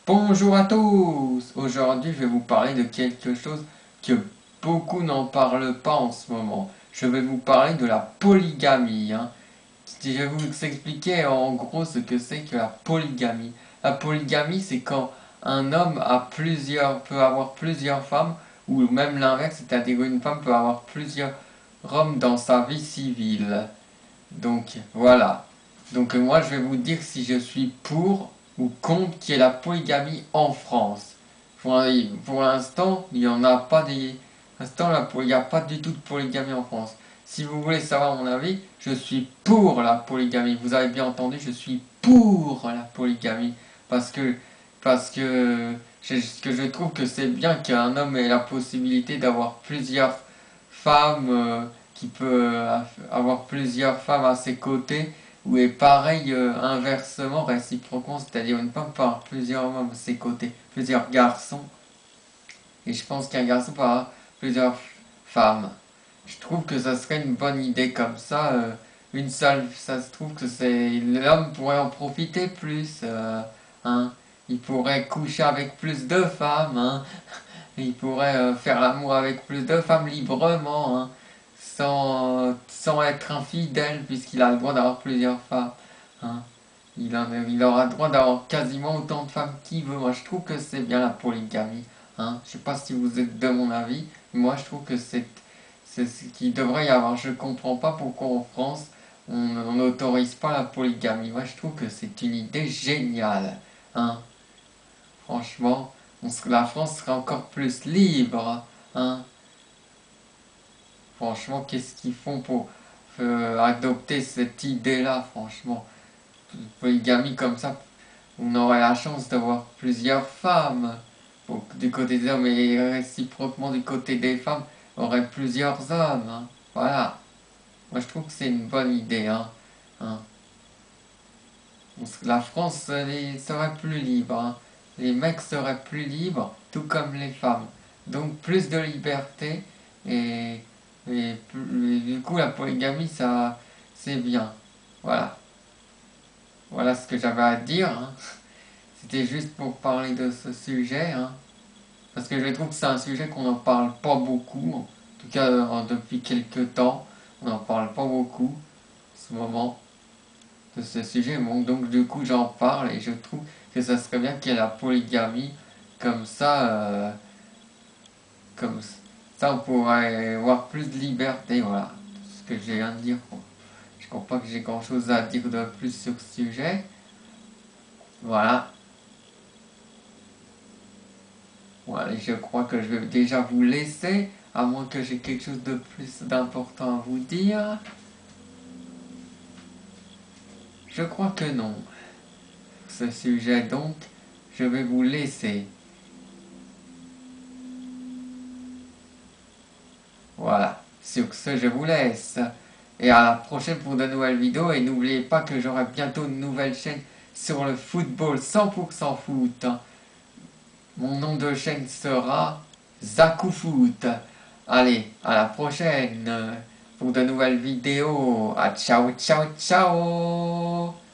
Bonjour à tous! Aujourd'hui, je vais vous parler de quelque chose que beaucoup n'en parlent pas en ce moment. Je vais vous parler de la polygamie. Je vais vous expliquer en gros ce que c'est que la polygamie. La polygamie, c'est quand un homme peut avoir plusieurs femmes, ou même l'inverse, c'est-à-dire une femme peut avoir plusieurs hommes dans sa vie civile. Donc voilà. Donc moi je vais vous dire si je suis pour ou contre qu'il y ait la polygamie en France. Pour l'instant, il n'y en a pas des. Pour l'instant, il n'y a pas du tout de polygamie en France. Si vous voulez savoir mon avis, je suis pour la polygamie. Vous avez bien entendu, je suis pour la polygamie. Parce que, que je trouve que c'est bien qu'un homme ait la possibilité d'avoir plusieurs femmes, qui peut avoir plusieurs femmes à ses côtés, ou est pareil inversement, réciproquement, c'est-à-dire une femme peut avoir plusieurs hommes à ses côtés, plusieurs garçons, et je pense qu'un garçon peut avoir plusieurs femmes. Je trouve que ça serait une bonne idée comme ça. Une seule, ça se trouve que c'est l'homme pourrait en profiter plus. Hein. Il pourrait coucher avec plus de femmes. Hein. Il pourrait faire l'amour avec plus de femmes librement, hein, sans être infidèle, puisqu'il a le droit d'avoir plusieurs femmes. Hein. Il aura le droit d'avoir quasiment autant de femmes qu'il veut. Moi, je trouve que c'est bien la polygamie. Hein. Je sais pas si vous êtes de mon avis, mais moi, je trouve que c'est ce qu'il devrait y avoir. Je comprends pas pourquoi en France, on n'autorise pas la polygamie. Moi, je trouve que c'est une idée géniale. Hein. Franchement, la France serait encore plus libre. Hein. Franchement, qu'est-ce qu'ils font pour adopter cette idée-là, franchement. Polygamie comme ça, on aurait la chance d'avoir plusieurs femmes. Du côté des hommes et réciproquement du côté des femmes, on aurait plusieurs hommes. Hein. Voilà. Moi, je trouve que c'est une bonne idée. Hein. Hein. La France serait plus libre. Hein. Les mecs seraient plus libres, tout comme les femmes. Donc plus de liberté et, du coup la polygamie, ça, c'est bien. Voilà. Voilà ce que j'avais à dire. Hein. C'était juste pour parler de ce sujet. Hein. Parce que je trouve que c'est un sujet qu'on n'en parle pas beaucoup. En tout cas, depuis quelques temps, on n'en parle pas beaucoup en ce moment de ce sujet. Bon, donc du coup j'en parle et je trouve que ça serait bien qu'il y ait la polygamie. Comme ça, comme ça on pourrait avoir plus de liberté. Voilà, c'est ce que j'ai viens de dire. Quoi. Je crois pas que j'ai grand chose à dire de plus sur ce sujet. Voilà. Voilà, je crois que je vais déjà vous laisser, à moins que j'ai quelque chose de plus d'important à vous dire. Je crois que non. Ce sujet donc, je vais vous laisser. Voilà. Sur ce, je vous laisse. Et à la prochaine pour de nouvelles vidéos. Et n'oubliez pas que j'aurai bientôt une nouvelle chaîne sur le football 100% foot. Mon nom de chaîne sera ZakuFoot. Allez, à la prochaine pour de nouvelles vidéos. Ah, ciao, ciao, ciao!